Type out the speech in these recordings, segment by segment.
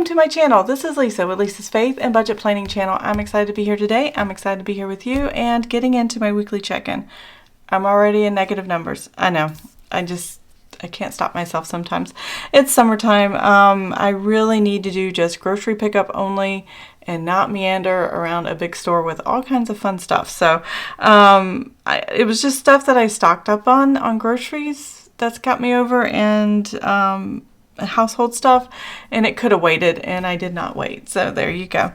Welcome to my channel. This is Lisa with Lisa's Faith and Budget Planning channel. I'm excited to be here today. I'm excited to be here with you and getting into my weekly check-in. I'm already in negative numbers. I know. I can't stop myself sometimes. It's summertime. I really need to do just grocery pickup only and not meander around a big store with all kinds of fun stuff. So it was just stuff that I stocked up on groceries that's got me over, and household stuff, and it could have waited, and I did not wait. So there you go.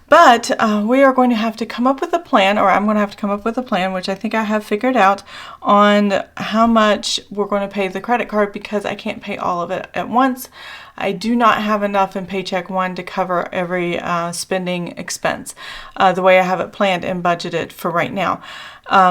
But we are going to have to come up with a plan, or I'm going to have to come up with a plan, which I think I have figured out, on how much we're going to pay the credit card, because I can't pay all of it at once. I do not have enough in Paycheck 1 to cover every spending expense the way I have it planned and budgeted for right now.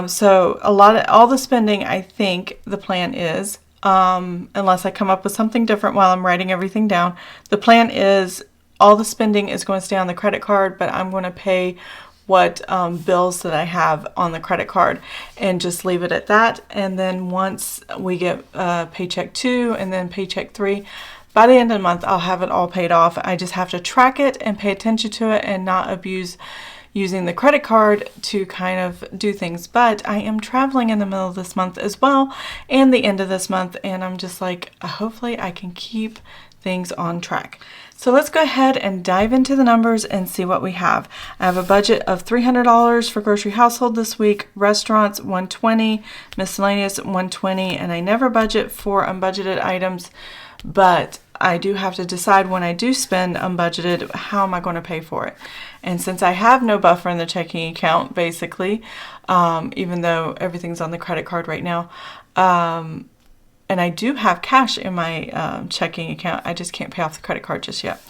So all the spending, I think the plan is, unless I come up with something different while I'm writing everything down, the plan is all the spending is going to stay on the credit card, but I'm going to pay what bills that I have on the credit card and just leave it at that. And then once we get Paycheck 2 and then Paycheck 3, by the end of the month, I'll have it all paid off. I just have to track it and pay attention to it and not abuse using the credit card to kind of do things. But I am traveling in the middle of this month as well, and the end of this month, and I'm just like, hopefully I can keep things on track. So let's go ahead and dive into the numbers and see what we have. I have a budget of $300 for grocery household this week, restaurants $120, miscellaneous $120, and I never budget for unbudgeted items, but I do have to decide when I do spend unbudgeted, how am I going to pay for it? And since I have no buffer in the checking account, basically, even though everything's on the credit card right now, and I do have cash in my checking account, I just can't pay off the credit card just yet.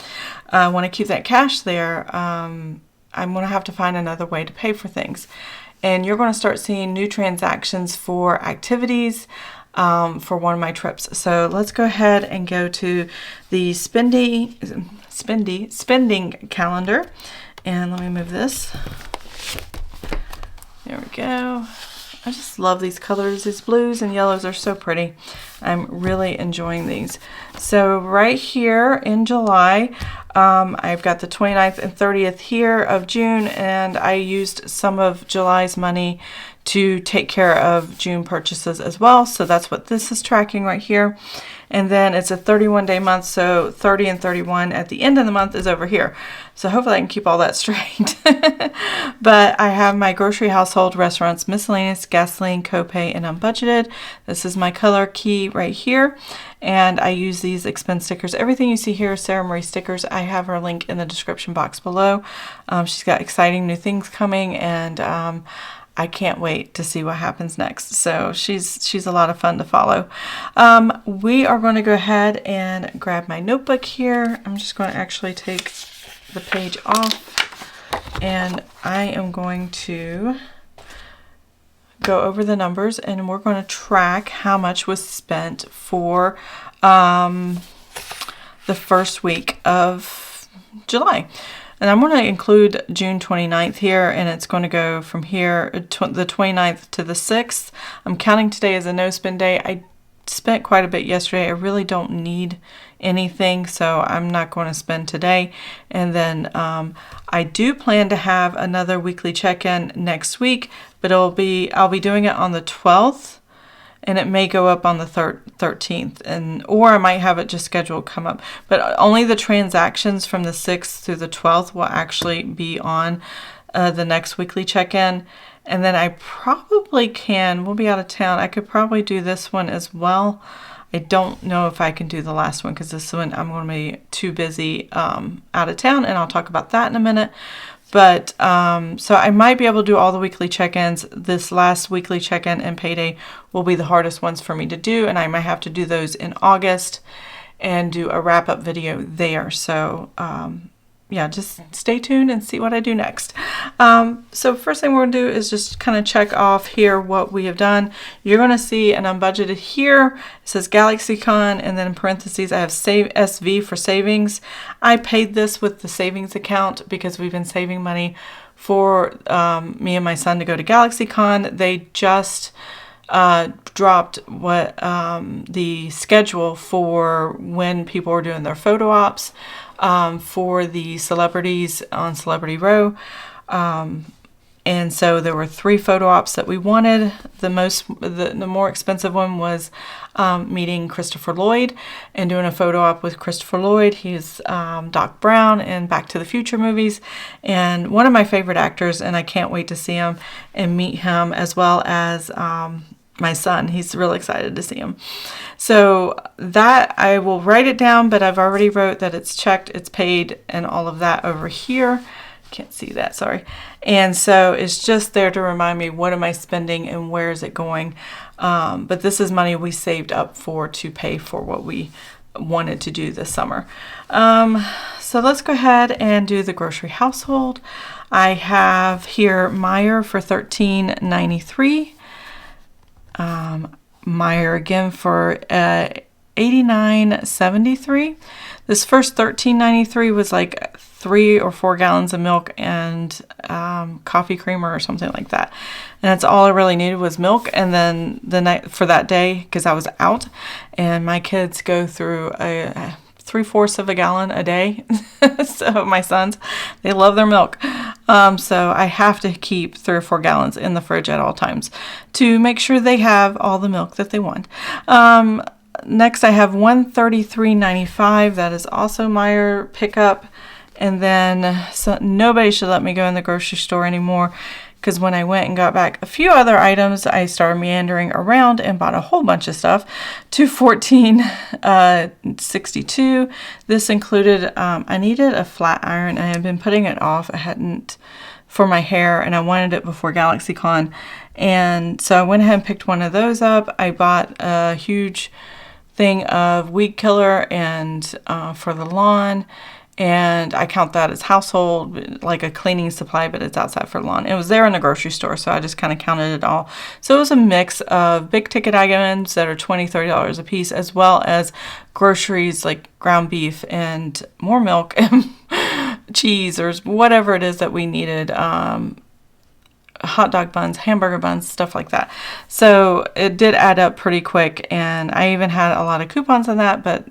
When I keep that cash there, I'm going to have to find another way to pay for things. And you're going to start seeing new transactions for activities, for one of my trips. So let's go ahead and go to the spending calendar, and let me move this. There we go. I just love these colors. These blues and yellows are so pretty. I'm really enjoying these. So right here in July, I've got the 29th and 30th here of June, and I used some of July's money to take care of June purchases as well. So that's what this is tracking right here. And then it's a 31-day month, so 30 and 31 at the end of the month is over here. So hopefully I can keep all that straight. But I have my grocery, household, restaurants, miscellaneous, gasoline, copay, and unbudgeted. This is my color key right here. And I use these expense stickers. Everything you see here is Sara Marie stickers. I have her link in the description box below. She's got exciting new things coming, and I can't wait to see what happens next. So she's a lot of fun to follow. We are going to go ahead and grab my notebook here. I'm just going to actually take the page off, and I am going to go over the numbers, and we're going to track how much was spent for the first week of July. And I'm going to include June 29th here, and it's going to go from here, the 29th to the 6th. I'm counting today as a no-spend day. I spent quite a bit yesterday. I really don't need anything, so I'm not going to spend today. And then I do plan to have another weekly check-in next week, but I'll be doing it on the 12th. And it may go up on the 13th, or I might have it just scheduled come up. But only the transactions from the 6th through the 12th will actually be on the next weekly check-in. And then I probably we'll be out of town. I could probably do this one as well. I don't know if I can do the last one, because this one I'm going to be too busy out of town, and I'll talk about that in a minute. But so I might be able to do all the weekly check-ins. This last weekly check-in and payday will be the hardest ones for me to do, and I might have to do those in August and do a wrap-up video there. So yeah, just stay tuned and see what I do next. So first thing we're going to do is just kind of check off here what we have done. You're going to see an unbudgeted here. It says Galaxycon, and then in parentheses I have save SV for savings. I paid this with the savings account because we've been saving money for me and my son to go to Galaxycon. They just dropped what the schedule for when people were doing their photo ops. for the celebrities on Celebrity Row. And so there were 3 photo ops that we wanted. The more expensive one was meeting Christopher Lloyd and doing a photo op with Christopher Lloyd. He's Doc Brown in Back to the Future movies, and one of my favorite actors, and I can't wait to see him and meet him, as well as my son. He's really excited to see him. So that, I will write it down, but I've already wrote that it's checked, it's paid, and all of that over here. Can't see that, sorry. And so it's just there to remind me, what am I spending and where is it going? But this is money we saved up for to pay for what we wanted to do this summer. So let's go ahead and do the grocery household. I have here Meijer for $13.93. Meijer again for $89.73. This first $13.93 was like 3 or 4 gallons of milk and coffee creamer or something like that. And that's all I really needed was milk. And then the night for that day, because I was out, and my kids go through 3/4 of a gallon a day. So my sons, they love their milk. So I have to keep 3 or 4 gallons in the fridge at all times to make sure they have all the milk that they want. Next, I have $133.95. That is also Meijer pickup. And then nobody should let me go in the grocery store anymore, because when I went and got back a few other items, I started meandering around and bought a whole bunch of stuff. $214.62. This included, I needed a flat iron. I had been putting it off. I hadn't for my hair, and I wanted it before Galaxycon. And so I went ahead and picked one of those up. I bought a huge thing of weed killer and for the lawn, and I count that as household, like a cleaning supply, but it's outside for lawn. It was there in the grocery store, so I just kind of counted it all. So it was a mix of big ticket items that are $20, $30 a piece, as well as groceries like ground beef and more milk and cheese or whatever it is that we needed. Hot dog buns, hamburger buns, stuff like that. So it did add up pretty quick, and I even had a lot of coupons on that, but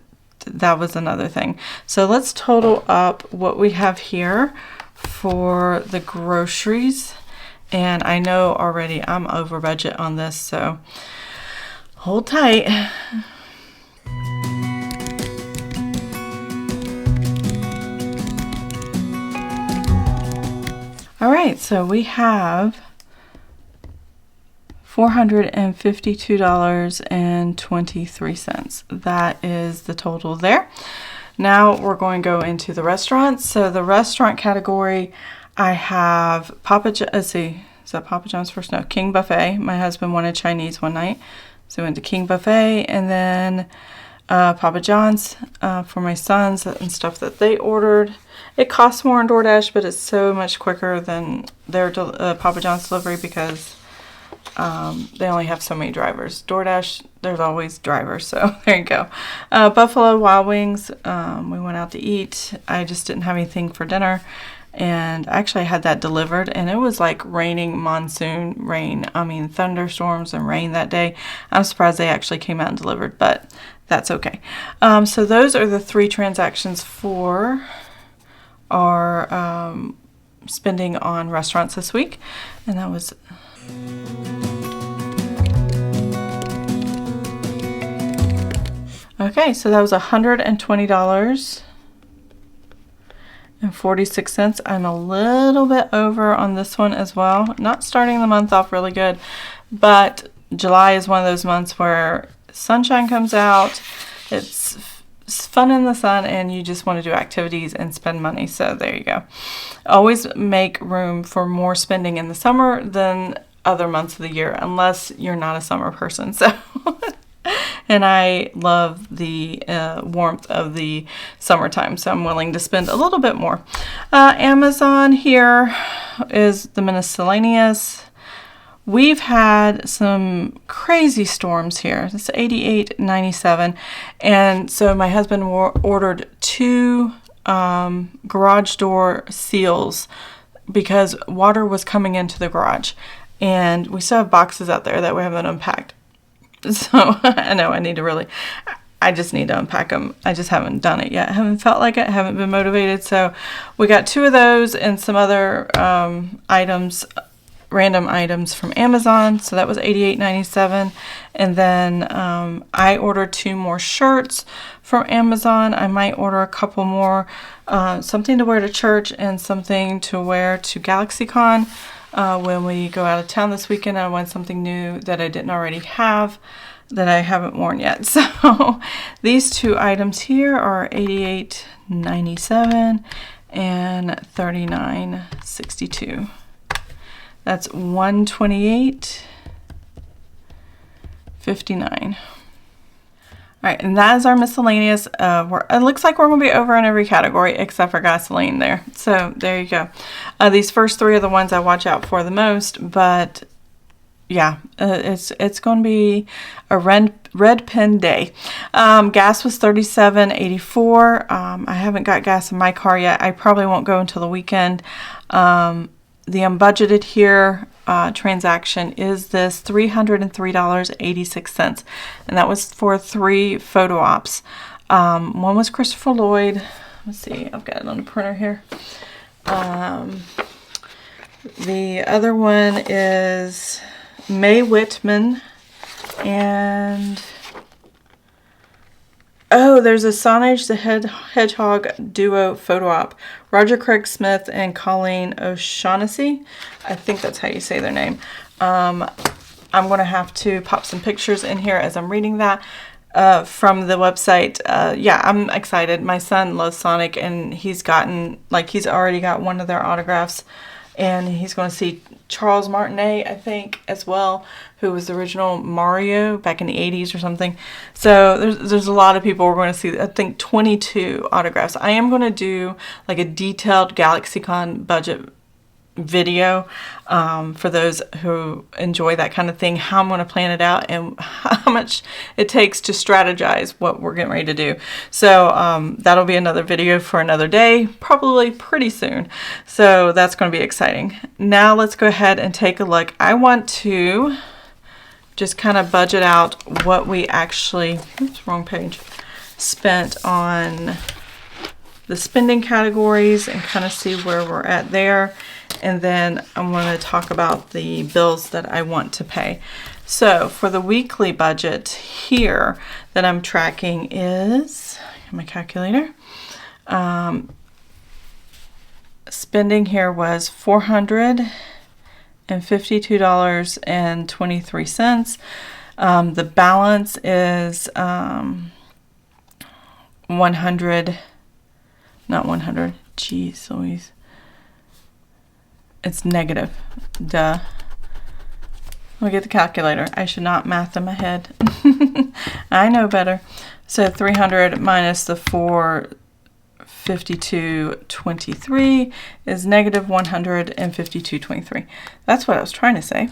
that was another thing. So let's total up what we have here for the groceries. And I know already I'm over budget on this, so hold tight. All right, so we have $452.23. That is the total there. Now we're going to go into the restaurants. So the restaurant category, I have let's see, is that Papa John's first? No, King Buffet. My husband wanted Chinese one night, so we went to King Buffet, and then Papa John's for my sons and stuff that they ordered. It costs more on DoorDash, but it's so much quicker than their Papa John's delivery, because they only have so many drivers. DoorDash, there's always drivers, so there you go. Buffalo Wild Wings, we went out to eat. I just didn't have anything for dinner, and actually I had that delivered, and it was like raining monsoon rain. I mean, thunderstorms and rain that day. I'm surprised they actually came out and delivered, but that's okay. So those are the 3 transactions for our spending on restaurants this week, and that was okay. So that was $120.46. I'm a little bit over on this one as well. Not starting the month off really good, but July is one of those months where sunshine comes out. It's fun in the sun, and you just want to do activities and spend money. So there you go. Always make room for more spending in the summer than other months of the year, unless you're not a summer person. So and I love the warmth of the summertime, so I'm willing to spend a little bit more. Amazon here is the miscellaneous. We've had some crazy storms here. It's $88.97, and so my husband ordered 2 garage door seals because water was coming into the garage, and we still have boxes out there that we haven't unpacked. So I know I need to really, I just need to unpack them. I just haven't done it yet. I haven't felt like it. Haven't been motivated. So we got 2 of those and some other items, random items from Amazon. So that was $88.97. And then I ordered 2 more shirts from Amazon. I might order a couple more, something to wear to church and something to wear to GalaxyCon. When we go out of town this weekend, I want something new that I didn't already have that I haven't worn yet. So these 2 items here are $88.97 and $39.62. That's $128.59. All right, and that is our miscellaneous. It looks like we're going to be over in every category except for gasoline there. So there you go. These first 3 are the ones I watch out for the most, but yeah, it's going to be a red pen day. Gas was $37.84. I haven't got gas in my car yet. I probably won't go until the weekend. The unbudgeted here transaction is this $303.86, and that was for 3 photo ops. One was Christopher Lloyd. Let's see, I've got it on the printer here. The other one is Mae Whitman, and oh, there's a Sonic the Hedgehog duo photo op. Roger Craig Smith and Colleen O'Shaughnessy. I think that's how you say their name. I'm going to have to pop some pictures in here as I'm reading that from the website. Yeah, I'm excited. My son loves Sonic, and he's already got one of their autographs. And he's going to see Charles Martinet, I think, as well, who was the original Mario back in the 80s or something. So there's a lot of people we're going to see. I think 22 autographs. I am going to do like a detailed GalaxyCon budget video for those who enjoy that kind of thing, how I'm going to plan it out and how much it takes to strategize what we're getting ready to do. So that'll be another video for another day, probably pretty soon. So that's going to be exciting. Now let's go ahead and take a look. I want to just kind of budget out what we actually, oops, wrong page, spent on the spending categories and kind of see where we're at there. And then I'm going to talk about the bills that I want to pay. So for the weekly budget here that I'm tracking is, my calculator, spending here was $452.23. The balance is 100, not 100, geez Louise. It's negative. Duh. Let me get the calculator. I should not math in my head. I know better. So 300 minus the 452.23 is negative 152.23. That's what I was trying to say.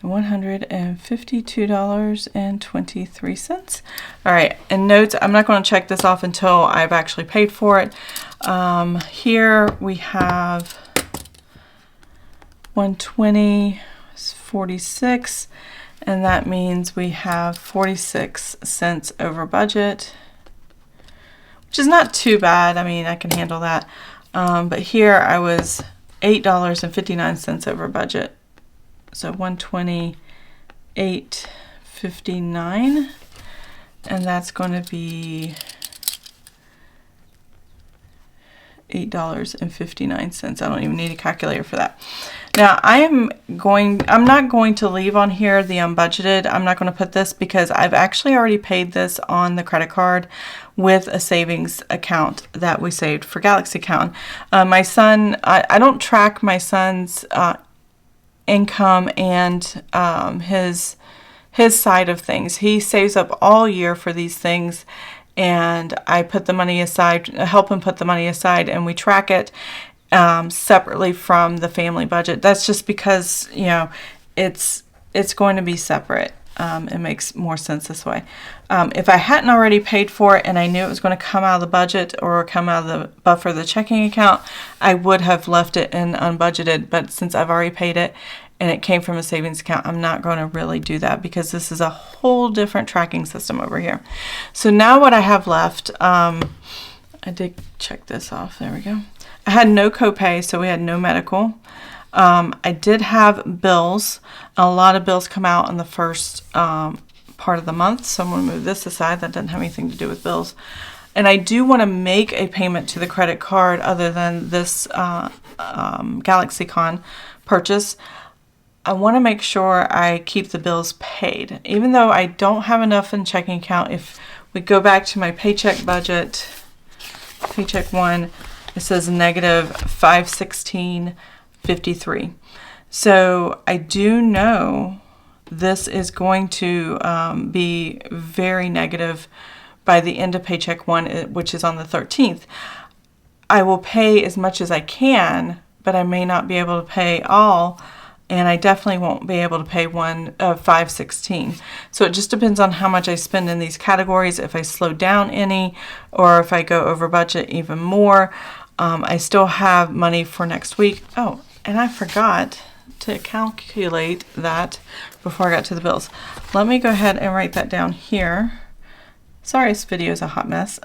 $152.23. All right, and notes, I'm not going to check this off until I've actually paid for it. Here we have 120.46, and that means we have 46 cents over budget, which is not too bad. I mean, I can handle that. But here I was $8.59 over budget. So 128.59, and that's going to be $8.59. I don't even need a calculator for that. Now I'm not going to leave on here the unbudgeted. I'm not going to put this because I've actually already paid this on the credit card with a savings account that we saved for GalaxyCon. My son, I don't track my son's income and his side of things. He saves up all year for these things, and I put the money aside, help him put the money aside, and we track it separately from the family budget. That's just because, you know, it's going to be separate. It makes more sense this way. If I hadn't already paid for it and I knew it was going to come out of the budget or come out of the buffer of the checking account, I would have left it in unbudgeted. But since I've already paid it and it came from a savings account, I'm not going to really do that because this is a whole different tracking system over here. So now what I have left, I did check this off. There we go. I had no copay, so we had no medical. I did have bills. A lot of bills come out in the first part of the month, so I'm going to move this aside. That doesn't have anything to do with bills. And I do want to make a payment to the credit card other than this Galaxycon purchase. I want to make sure I keep the bills paid. Even though I don't have enough in checking account, if we go back to my paycheck budget, paycheck 1, it says negative $516.53. So I do know this is going to be very negative by the end of paycheck 1, which is on the 13th. I will pay as much as I can, but I may not be able to pay all, and I definitely won't be able to pay $516. So it just depends on how much I spend in these categories, if I slow down any, or if I go over budget even more. I still have money for next week. Oh, and I forgot to calculate that before I got to the bills. Let me go ahead and write that down here. Sorry, this video is a hot mess.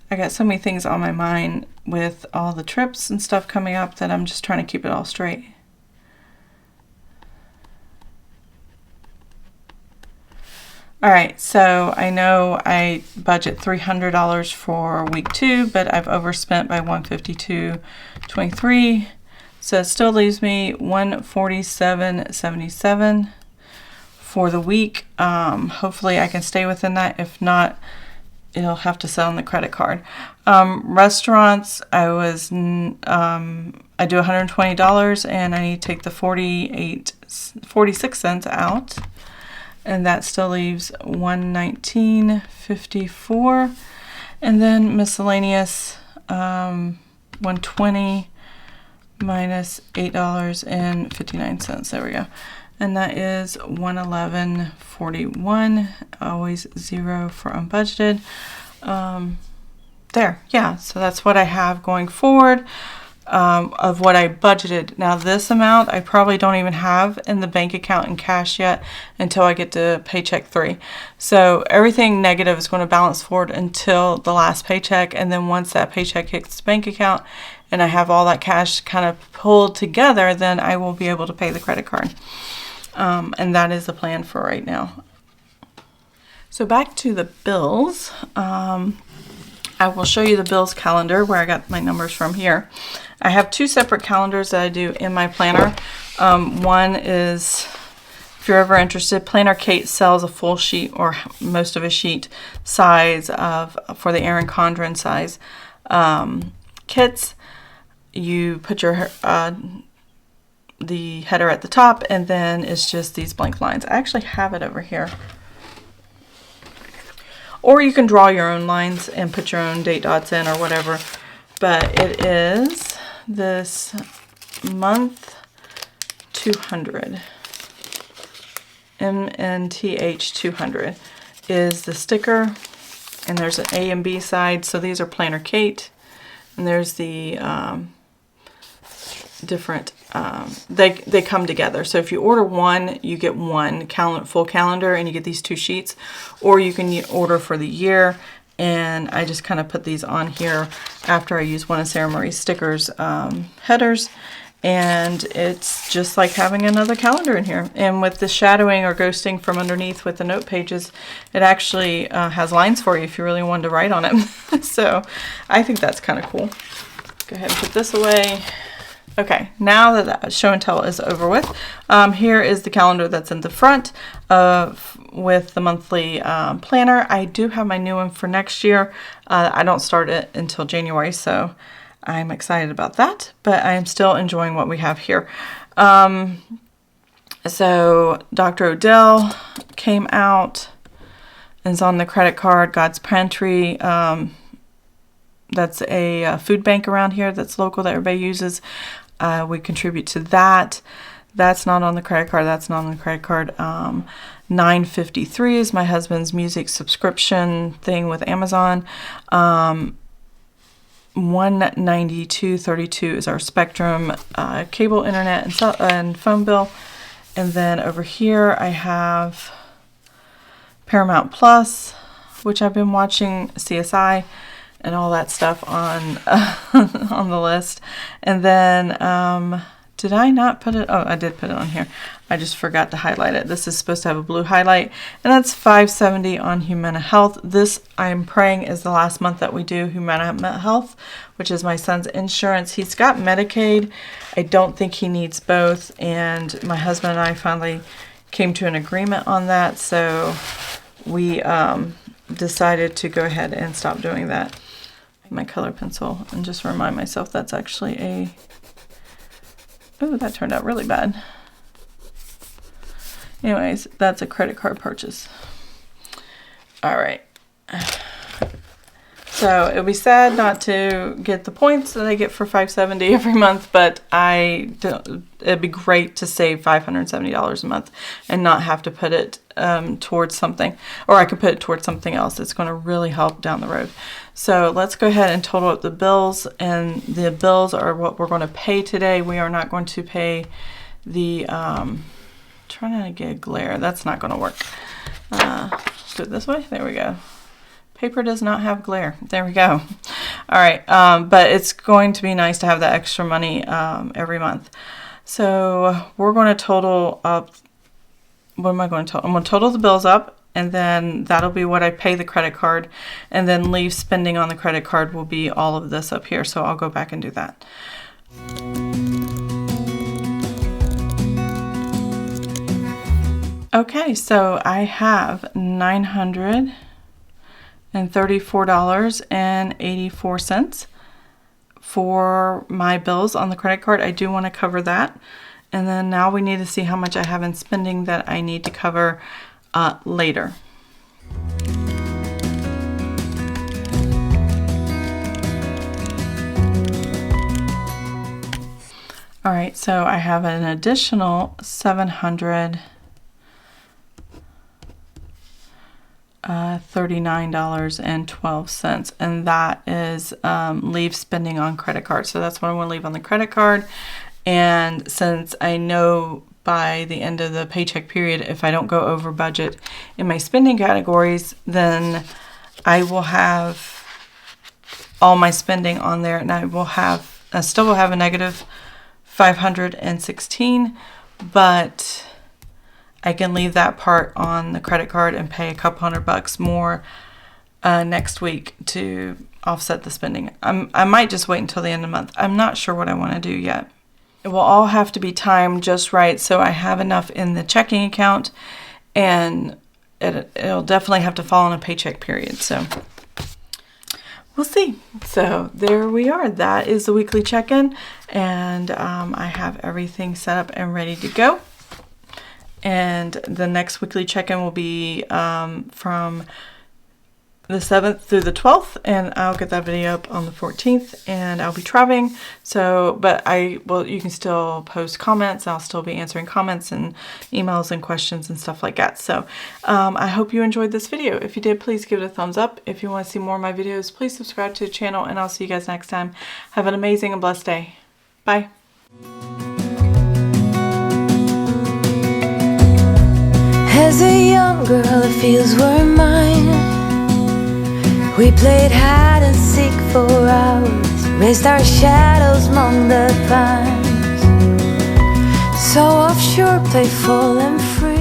I got so many things on my mind with all the trips and stuff coming up that I'm just trying to keep it all straight. All right, so I know I budget $300 for week 2, but I've overspent by $152.23. So it still leaves me $147.77 for the week. Hopefully I can stay within that. If not, it'll have to sell on the credit card. Restaurants, I do $120 and I need to take the 46 cents out. And that still leaves $119.54. And then miscellaneous, $120 minus $8.59. There we go. And that is $111.41. Always 0 for unbudgeted. There, yeah. So that's what I have going forward. Of what I budgeted. Now this amount I probably don't even have in the bank account in cash yet until I get to paycheck 3. So everything negative is going to balance forward until the last paycheck, and then once that paycheck hits the bank account and I have all that cash kind of pulled together, then I will be able to pay the credit card. And that is the plan for right now. So back to the bills. I will show you the bills calendar where I got my numbers from here. I have 2 separate calendars that I do in my planner. One is, if you're ever interested, Planner Kate sells a full sheet or most of a sheet size for the Erin Condren size kits. You put your the header at the top, and then it's just these blank lines. I actually have it over here. Or you can draw your own lines and put your own date dots in or whatever. But it is this month 200. MNTH 200 is the sticker. And there's an A and B side. So these are Planner Kate. And there's the different, they come together. So if you order one, you get one full calendar and you get these 2 sheets, or you can order for the year. And I just kind of put these on here after I use one of Sara Marie's stickers headers, and it's just like having another calendar in here. And with the shadowing or ghosting from underneath with the note pages, it actually has lines for you if you really wanted to write on it. So I think that's kind of cool. Go ahead and put this away. Okay, now that that show and tell is over with, here is the calendar that's in the front with the monthly planner. I do have my new one for next year. I don't start it until January, so I'm excited about that, but I am still enjoying what we have here. So Dr. Odell came out and is on the credit card. God's Pantry, that's a food bank around here that's local that everybody uses. We contribute to that. That's not on the credit card. That's not on the credit card. $9.53 is my husband's music subscription thing with Amazon. $192.32 is our Spectrum cable, internet, and phone bill. And then over here I have Paramount Plus, which I've been watching, CSI, and all that stuff on on the list. And then did I not put it? Oh, I did put it on here. I just forgot to highlight it. This is supposed to have a blue highlight, and that's $570 on Humana Health. This, I'm praying, is the last month that we do Humana Health, which is my son's insurance. He's got Medicaid. I don't think he needs both, and my husband and I finally came to an agreement on that, so we decided to go ahead and stop doing that. My color pencil, and just remind myself that's actually a... Oh, that turned out really bad. Anyways, that's a credit card purchase. All right. So it'll be sad not to get the points that I get for $570 every month, but it'd be great to save $570 a month and not have to put it towards something, or I could put it towards something else. It's going to really help down the road. So let's go ahead and total up the bills, and the bills are what we're going to pay today. We are not going to pay the trying to get glare. That's not going to work. Do it this way. There we go. Paper does not have glare. There we go. All right. But it's going to be nice to have that extra money every month. So we're going to total up. What am I going to total? I'm going to total the bills up, and then that'll be what I pay the credit card, and then leave spending on the credit card will be all of this up here. So I'll go back and do that. Okay, so I have $934.84 for my bills on the credit card. I do want to cover that. And then now we need to see how much I have in spending that I need to cover later. All right, so I have an additional $739.12, and that is leave spending on credit card. So that's what I want to leave on the credit card. And since I know by the end of the paycheck period, if I don't go over budget in my spending categories, then I will have all my spending on there, and I still will have a negative $516, but I can leave that part on the credit card and pay a couple $100 more next week to offset the spending. I might just wait until the end of the month. I'm not sure what I want to do yet. It will all have to be timed just right, so I have enough in the checking account, and it'll definitely have to fall in a paycheck period. So we'll see. So there we are. That is the weekly check-in, and I have everything set up and ready to go. And the next weekly check-in will be from the 7th through the 12th, and I'll get that video up on the 14th, and I'll be traveling. So, but you can still post comments. I'll still be answering comments and emails and questions and stuff like that. So I hope you enjoyed this video. If you did, please give it a thumbs up. If you want to see more of my videos, please subscribe to the channel, and I'll see you guys next time. Have an amazing and blessed day. Bye. As a young girl, the fields were mine. We played hide and seek for hours, raised our shadows among the pines. So offshore, playful and free.